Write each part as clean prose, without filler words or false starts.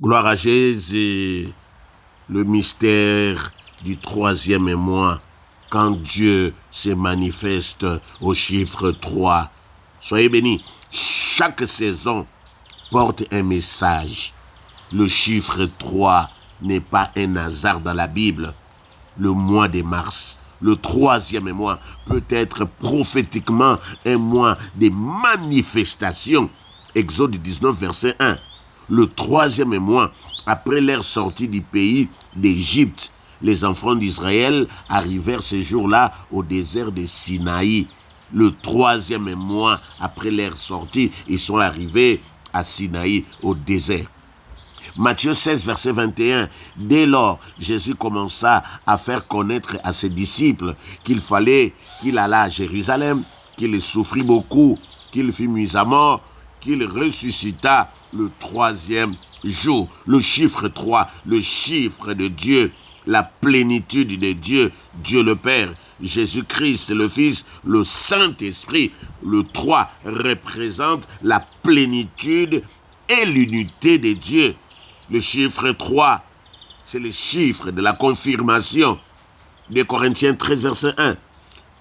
Gloire à Jésus, le mystère du troisième mois, quand Dieu se manifeste au chiffre 3. Soyez bénis. Chaque saison porte un message. Le chiffre 3 n'est pas un hasard dans la Bible. Le mois de mars, le troisième mois, peut être prophétiquement un mois de manifestation. Exode 19, verset 1. Le troisième mois, après leur sortie du pays d'Égypte, les enfants d'Israël arrivèrent ce jour-là au désert de Sinaï. Le troisième mois, après leur sortie, ils sont arrivés à Sinaï, au désert. Matthieu 16, verset 21. Dès lors, Jésus commença à faire connaître à ses disciples qu'il fallait qu'il allât à Jérusalem, qu'il souffrit beaucoup, qu'il fut mis à mort, qu'il ressuscita le troisième jour. Le chiffre 3, le chiffre de Dieu, la plénitude de Dieu, Dieu le Père, Jésus-Christ le Fils, le Saint-Esprit. Le 3 représente la plénitude et l'unité de Dieu. Le chiffre 3, c'est le chiffre de la confirmation. De Corinthiens 13, verset 1.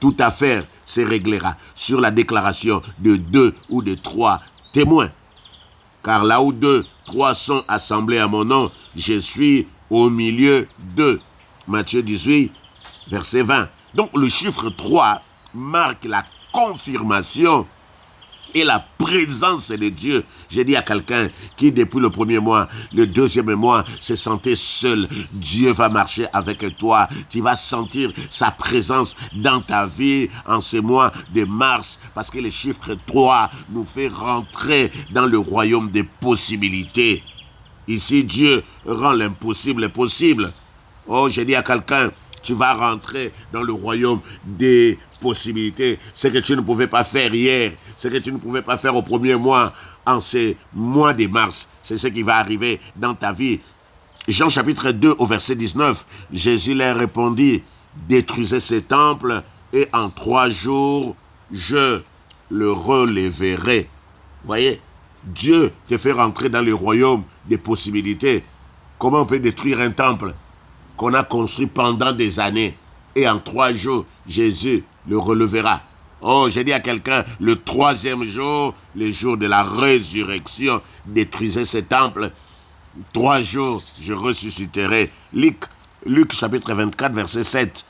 Toute affaire se réglera sur la déclaration de 2 ou de 3 témoins. Car là où 2, 3 sont assemblés à mon nom, je suis au milieu d'eux. Matthieu 18, verset 20. Donc le chiffre 3 marque la confirmation et la présence de Dieu. J'ai dit à quelqu'un qui depuis le premier mois, le deuxième mois, se sentait seul. Dieu va marcher avec toi. Tu vas sentir sa présence dans ta vie en ce mois de mars. Parce que le chiffre 3 nous fait rentrer dans le royaume des possibilités. Ici, Dieu rend l'impossible possible. Oh, j'ai dit à quelqu'un, tu vas rentrer dans le royaume des possibilités. Ce que tu ne pouvais pas faire hier, ce que tu ne pouvais pas faire au premier mois, en ce mois de mars, c'est ce qui va arriver dans ta vie. Jean chapitre 2 au verset 19, Jésus leur répondit, détruisez ce temple et en 3 jours, je le relèverai. Voyez, Dieu te fait rentrer dans le royaume des possibilités. Comment on peut détruire un temple qu'on a construit pendant des années et en 3 jours, Jésus le relèvera. Oh, j'ai dit à quelqu'un, le 3e jour, le jour de la résurrection, détruisez ce temple. 3 jours, je ressusciterai. Luc chapitre 24, verset 7.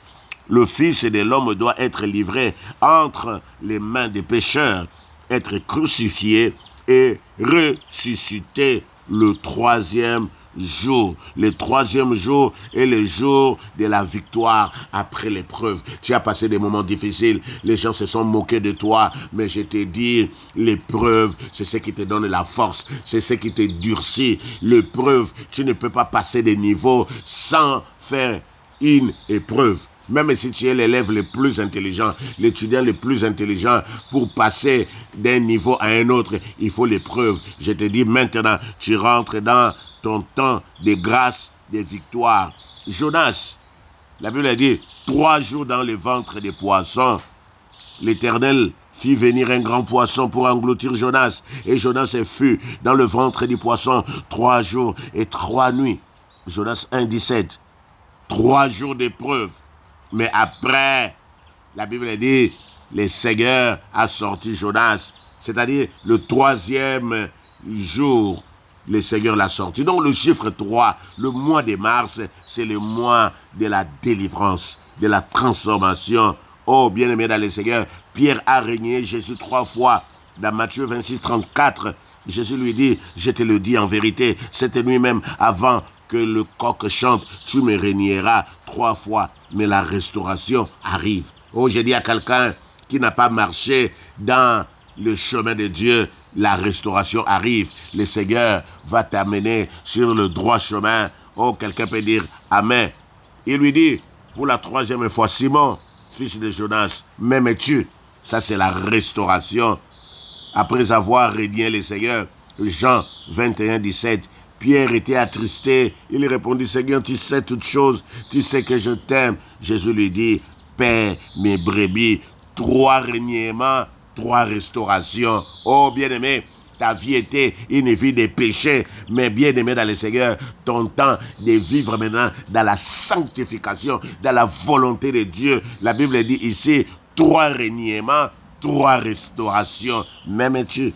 Le Fils de l'homme doit être livré entre les mains des pécheurs, être crucifié et ressuscité le 3e jour. Le 3e jour est le jour de la victoire après l'épreuve. Tu as passé des moments difficiles, les gens se sont moqués de toi, mais je te dis, l'épreuve, c'est ce qui te donne la force, c'est ce qui te durcit. L'épreuve, tu ne peux pas passer des niveaux sans faire une épreuve. Même si tu es l'élève le plus intelligent, l'étudiant le plus intelligent, pour passer d'un niveau à un autre, il faut l'épreuve. Je te dis maintenant, tu rentres dans ton temps de grâce, de victoire. Jonas, la Bible a dit, 3 jours dans le ventre des poissons, l'Éternel fit venir un grand poisson pour engloutir Jonas. Et Jonas fut dans le ventre du poisson 3 jours et 3 nuits. Jonas 1, 17. 3 jours d'épreuve. Mais après, la Bible dit, le Seigneur a sorti Jonas. C'est-à-dire le 3e jour, le Seigneur l'a sorti. Donc le chiffre 3, le mois de mars, c'est le mois de la délivrance, de la transformation. Oh, bien-aimé dans le Seigneur, Pierre a régné Jésus 3 fois. Dans Matthieu 26, 34, Jésus lui dit, je te le dis en vérité, cette nuit même, avant que le coq chante, tu me régneras 3 fois. Mais la restauration arrive. Oh, j'ai dit à quelqu'un qui n'a pas marché dans le chemin de Dieu, la restauration arrive. Le Seigneur va t'amener sur le droit chemin. Oh, quelqu'un peut dire Amen. Il lui dit, pour la 3e fois, Simon, fils de Jonas, m'aimes-tu? Ça, c'est la restauration. Après avoir régné le Seigneur, Jean 21, 17, Pierre était attristé. Il répondit, Seigneur, tu sais toutes choses, tu sais que je t'aime. Jésus lui dit, paie mes brebis. 3 régnements, 3 restaurations. Oh, bien-aimé, ta vie était une vie de péché. Mais bien aimé dans le Seigneur, ton temps de vivre maintenant dans la sanctification, dans la volonté de Dieu. La Bible dit ici, 3 reniements, 3 restaurations. M'aimes-tu?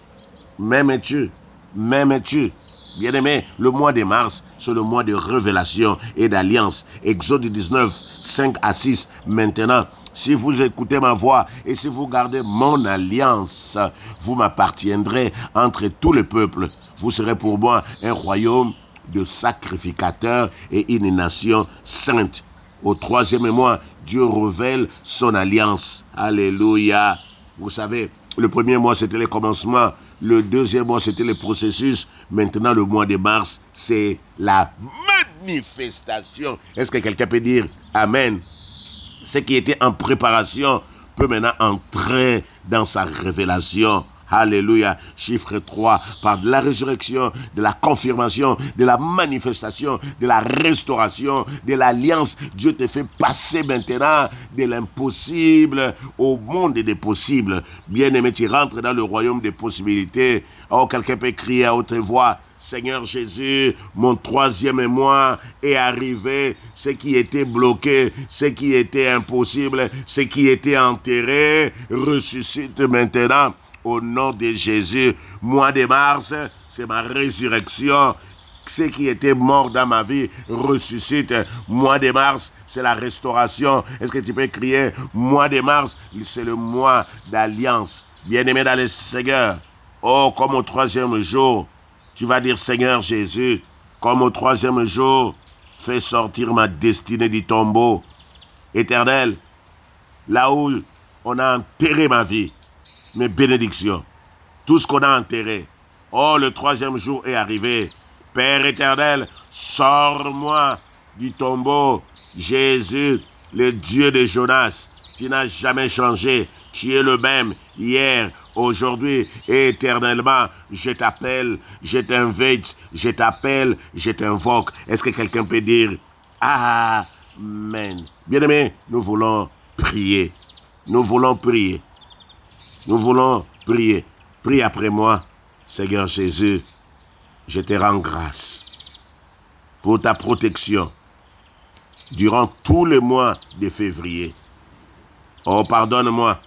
M'aimes-tu? M'aimes-tu? Bien-aimé, le mois de mars, c'est le mois de révélation et d'alliance. Exode 19, 5 à 6. Maintenant, si vous écoutez ma voix et si vous gardez mon alliance, vous m'appartiendrez entre tous les peuples. Vous serez pour moi un royaume de sacrificateurs et une nation sainte. Au 3e mois, Dieu révèle son alliance. Alléluia. Vous savez, le 1er mois, c'était le commencement. Le 2e mois, c'était le processus. Maintenant, le mois de mars, c'est la manifestation. Est-ce que quelqu'un peut dire Amen? Ce qui était en préparation peut maintenant entrer dans sa révélation. Alléluia. Chiffre 3, par de la résurrection, de la confirmation, de la manifestation, de la restauration, de l'alliance. Dieu te fait passer maintenant de l'impossible au monde des possibles. Bien-aimé, tu rentres dans le royaume des possibilités. Oh, quelqu'un peut crier à haute voix, Seigneur Jésus, mon 3e mois est arrivé. Ce qui était bloqué, ce qui était impossible, ce qui était enterré, ressuscite maintenant. Au nom de Jésus, mois de mars, c'est ma résurrection. Ce qui était mort dans ma vie ressuscite. Mois de mars, c'est la restauration. Est-ce que tu peux crier, mois de mars, c'est le mois d'alliance. Bien-aimé dans le Seigneur, oh, comme au 3e jour, tu vas dire, Seigneur Jésus, comme au 3e jour, fais sortir ma destinée du tombeau. Éternel, là où on a enterré ma vie, mes bénédictions, tout ce qu'on a enterré. Oh, le 3e jour est arrivé. Père éternel, sors-moi du tombeau. Jésus, le Dieu de Jonas, tu n'as jamais changé. Tu es le même hier, aujourd'hui et éternellement. Je t'appelle, je t'invite, je t'appelle, je t'invoque. Est-ce que quelqu'un peut dire Amen? Bien-aimés, nous voulons prier. Nous voulons prier. Nous voulons prier. Prie après moi. Seigneur Jésus, je te rends grâce pour ta protection durant tous les mois de février. Oh, pardonne-moi.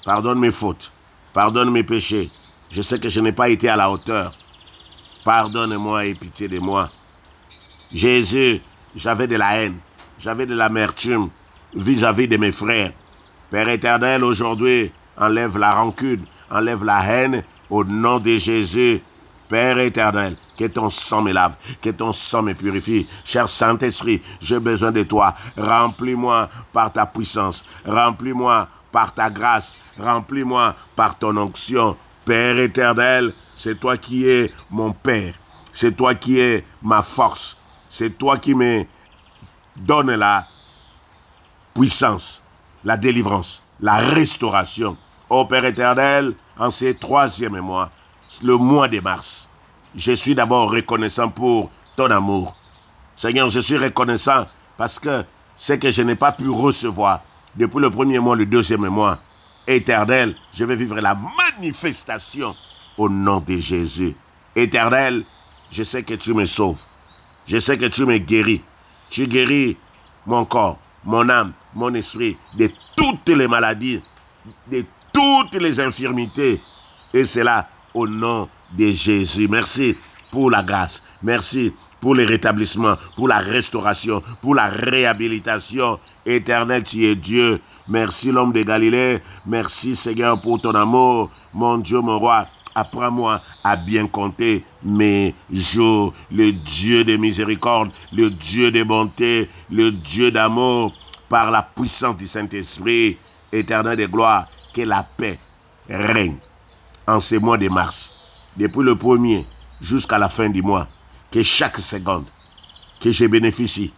Pardonne mes fautes. Pardonne mes péchés. Je sais que je n'ai pas été à la hauteur. Pardonne-moi et pitié de moi. Jésus, j'avais de la haine. J'avais de l'amertume vis-à-vis de mes frères. Père éternel, aujourd'hui, enlève la rancune, enlève la haine au nom de Jésus. Père éternel, que ton sang me lave, que ton sang me purifie. Cher Saint-Esprit, j'ai besoin de toi. Remplis-moi par ta puissance. Remplis-moi par ta grâce. Remplis-moi par ton onction. Père éternel, c'est toi qui es mon Père. C'est toi qui es ma force. C'est toi qui me donne la puissance, la délivrance, la restauration. Ô Père éternel, en ces 3e mois, le mois de mars, je suis d'abord reconnaissant pour ton amour. Seigneur, je suis reconnaissant parce que ce que je n'ai pas pu recevoir depuis le 1er mois, le 2e mois, éternel, je vais vivre la manifestation au nom de Jésus. Éternel, je sais que tu me sauves. Je sais que tu me guéris. Tu guéris mon corps, mon âme, mon esprit de toutes les maladies, de toutes les infirmités. Et c'est là au nom de Jésus. Merci pour la grâce. Merci pour le rétablissement, pour la restauration, pour la réhabilitation. Éternel, tu es Dieu. Merci l'homme de Galilée. Merci Seigneur pour ton amour. Mon Dieu, mon roi, apprends-moi à bien compter mes jours. Le Dieu de miséricorde, le Dieu de bonté, le Dieu d'amour, par la puissance du Saint-Esprit, éternel de gloire, que la paix règne en ces mois de mars, depuis le 1er jusqu'à la fin du mois, que chaque seconde, que je bénéficie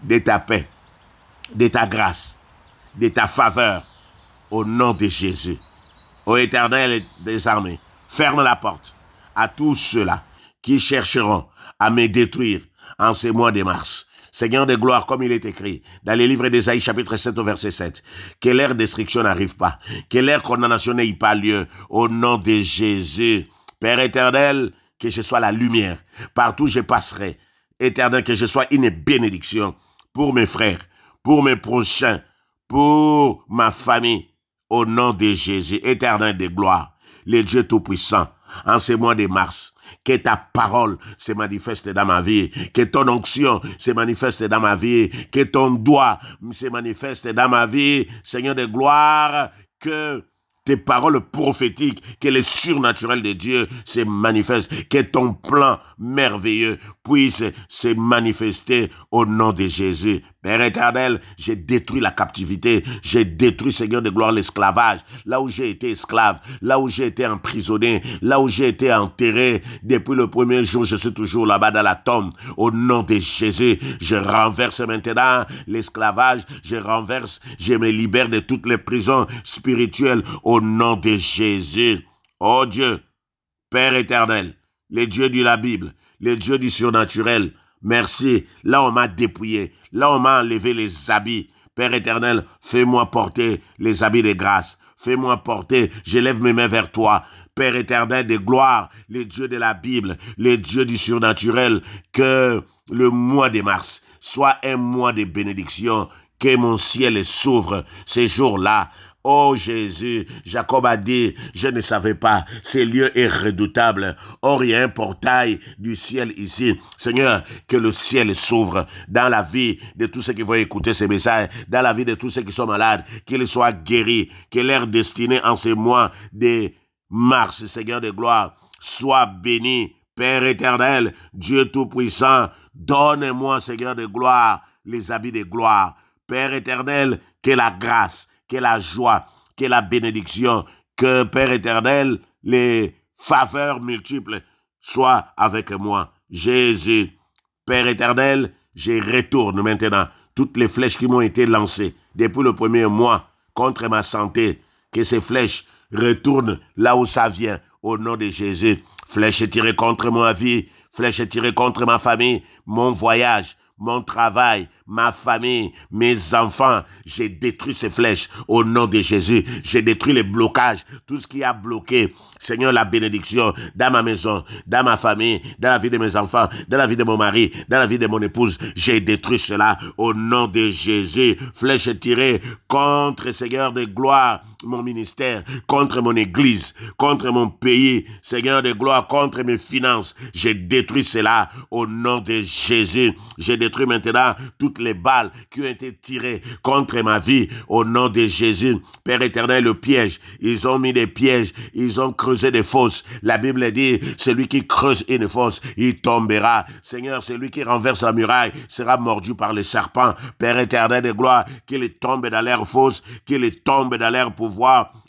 de ta paix, de ta grâce, de ta faveur, au nom de Jésus. Ô Éternel des armées, ferme la porte à tous ceux-là qui chercheront à me détruire en ces mois de mars. Seigneur de gloire, comme il est écrit dans les livres d'Ésaïe chapitre 7 au verset 7, que leur destruction n'arrive pas, que leur condamnation n'ait pas lieu, au nom de Jésus. Père éternel, que je sois la lumière. Partout où je passerai. Éternel, que je sois une bénédiction pour mes frères, pour mes prochains, pour ma famille. Au nom de Jésus, éternel de gloire, le Dieu Tout-Puissant, en ce mois de mars, que ta parole se manifeste dans ma vie, que ton onction se manifeste dans ma vie, que ton doigt se manifeste dans ma vie, Seigneur de gloire, que tes paroles prophétiques, que le surnaturel de Dieu se manifeste, que ton plan merveilleux puisse se manifester au nom de Jésus. Père éternel, j'ai détruit la captivité, j'ai détruit, Seigneur de gloire, l'esclavage, là où j'ai été esclave, là où j'ai été emprisonné, là où j'ai été enterré, depuis le premier jour, je suis toujours là-bas dans la tombe. Au nom de Jésus, je renverse maintenant l'esclavage, je me libère de toutes les prisons spirituelles, au nom de Jésus. Oh Dieu, Père éternel, le Dieu de la Bible, le Dieu du surnaturel, merci. Là, on m'a dépouillé. Là, on m'a enlevé les habits. Père éternel, fais-moi porter les habits de grâce. Fais-moi porter, je lève mes mains vers toi. Père éternel de gloire, le Dieu de la Bible, le Dieu du surnaturel, que le mois de mars soit un mois de bénédiction, que mon ciel s'ouvre ces jours-là. Oh Jésus, Jacob a dit, je ne savais pas, ce lieu est redoutable. Or, il y a un portail du ciel ici. Seigneur, que le ciel s'ouvre dans la vie de tous ceux qui vont écouter ces messages, dans la vie de tous ceux qui sont malades, qu'ils soient guéris, que leur destinée en ces mois de mars, Seigneur de gloire, soit béni. Père éternel, Dieu tout-puissant, donne-moi, Seigneur de gloire, les habits de gloire. Père éternel, que la grâce, que la joie, que la bénédiction, que, Père éternel, les faveurs multiples soient avec moi. Jésus, Père éternel, je retourne maintenant toutes les flèches qui m'ont été lancées depuis le premier mois contre ma santé, que ces flèches retournent là où ça vient, au nom de Jésus. Flèches tirées contre ma vie, flèches tirées contre ma famille, mon voyage, mon travail, ma famille, mes enfants, j'ai détruit ces flèches au nom de Jésus. J'ai détruit les blocages, tout ce qui a bloqué, Seigneur, la bénédiction dans ma maison, dans ma famille, dans la vie de mes enfants, dans la vie de mon mari, dans la vie de mon épouse. J'ai détruit cela au nom de Jésus. Flèches tirées contre, Seigneur de gloire, mon ministère, contre mon église, contre mon pays, Seigneur de gloire, contre mes finances. J'ai détruit cela au nom de Jésus. J'ai détruit maintenant toutes les balles qui ont été tirées contre ma vie au nom de Jésus. Père éternel, le piège, ils ont mis des pièges, ils ont creusé des fosses. La Bible dit, celui qui creuse une fosse, il tombera. Seigneur, celui qui renverse la muraille sera mordu par les serpents. Père éternel de gloire, qu'il tombe dans leur fosse, qu'il tombe dans leur pouvoir.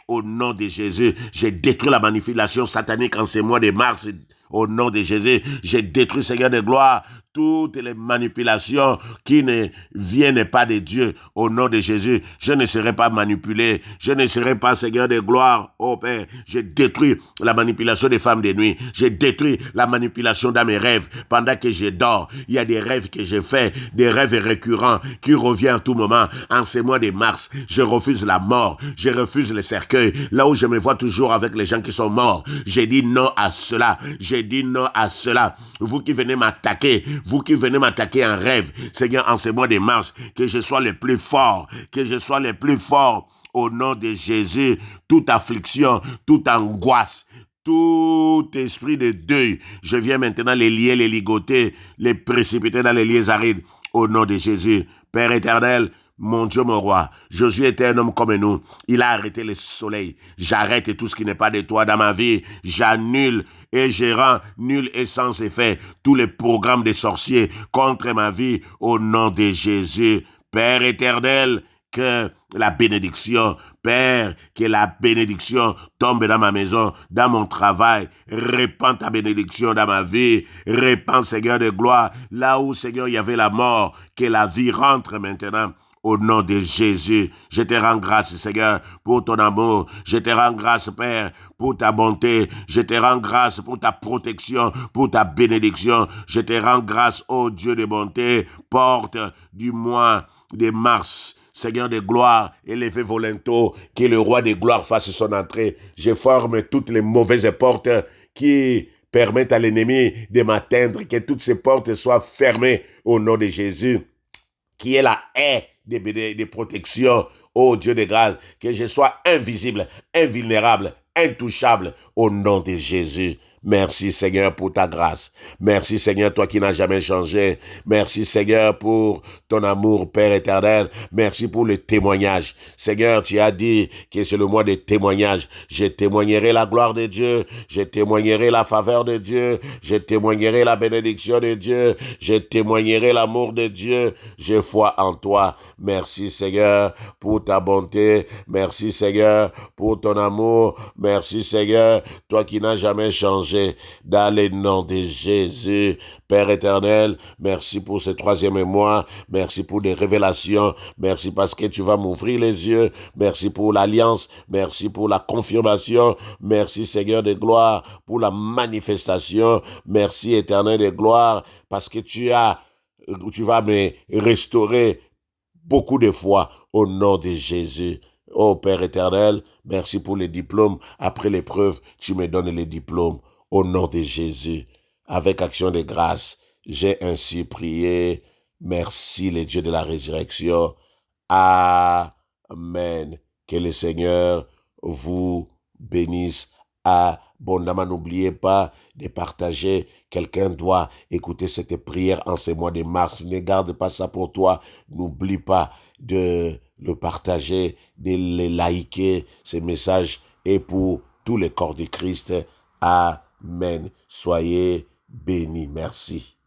Au nom de Jésus, j'ai détruit la manipulation satanique en ces mois de mars. Au nom de Jésus, j'ai détruit, Seigneur de gloire, toutes les manipulations qui ne viennent pas de Dieu. Au nom de Jésus, je ne serai pas manipulé. Je ne serai pas, Seigneur de gloire. Oh Père, j'ai détruit la manipulation des femmes de nuit. J'ai détruit la manipulation dans mes rêves. Pendant que je dors, il y a des rêves que j'ai faits, des rêves récurrents qui reviennent à tout moment. En ces mois de mars, je refuse la mort. Je refuse le cercueil. Là où je me vois toujours avec les gens qui sont morts, j'ai dit non à cela. J'ai dit non à cela. Vous qui venez m'attaquer, vous qui venez m'attaquer en rêve, Seigneur, en ces mois de mars, que je sois le plus fort, que je sois le plus fort, au nom de Jésus. Toute affliction, toute angoisse, tout esprit de deuil, je viens maintenant les lier, les ligoter, les précipiter dans les liens arides, au nom de Jésus. Père éternel, mon Dieu, mon roi, Josué était un homme comme nous. Il a arrêté le soleil. J'arrête tout ce qui n'est pas de toi dans ma vie. J'annule et je rends nul et sans effet tous les programmes des sorciers contre ma vie au nom de Jésus. Père éternel, que la bénédiction, Père, que la bénédiction tombe dans ma maison, dans mon travail. Répands ta bénédiction dans ma vie. Répands, Seigneur de gloire, là où, Seigneur, il y avait la mort, que la vie rentre maintenant. Au nom de Jésus, je te rends grâce, Seigneur, pour ton amour. Je te rends grâce, Père, pour ta bonté. Je te rends grâce pour ta protection, pour ta bénédiction. Je te rends grâce, ô Dieu de bonté. Porte du mois de mars, Seigneur de gloire, élevé volonto, que le roi de gloire fasse son entrée. Je forme toutes les mauvaises portes qui permettent à l'ennemi de m'atteindre, que toutes ces portes soient fermées au nom de Jésus, qui est la haie de protection, ô Dieu de grâce, que je sois invisible, invulnérable, intouchable au nom de Jésus. Merci Seigneur pour ta grâce. Merci Seigneur, toi qui n'as jamais changé. Merci Seigneur pour ton amour, Père éternel. Merci pour le témoignage. Seigneur, tu as dit que c'est le mois de témoignage. Je témoignerai la gloire de Dieu. Je témoignerai la faveur de Dieu. Je témoignerai la bénédiction de Dieu. Je témoignerai l'amour de Dieu. J'ai foi en toi. Merci Seigneur pour ta bonté. Merci Seigneur pour ton amour. Merci Seigneur, toi qui n'as jamais changé. Dans le nom de Jésus, Père éternel, merci pour ce 3e mois, merci pour des révélations, merci parce que tu vas m'ouvrir les yeux, merci pour l'alliance, merci pour la confirmation, merci Seigneur de gloire pour la manifestation, merci éternel de gloire parce que tu vas me restaurer beaucoup de fois au nom de Jésus. Oh Père éternel, merci pour les diplômes. Après l'épreuve, tu me donnes les diplômes. Au nom de Jésus, avec action de grâce, j'ai ainsi prié. Merci le Dieu de la résurrection. Amen. Que le Seigneur vous bénisse abondamment. N'oubliez pas de partager. Quelqu'un doit écouter cette prière en ce mois de mars. Ne garde pas ça pour toi. N'oublie pas de le partager, de le liker. Ce message est pour tous les corps de Christ. Amen. Soyez bénis. Merci.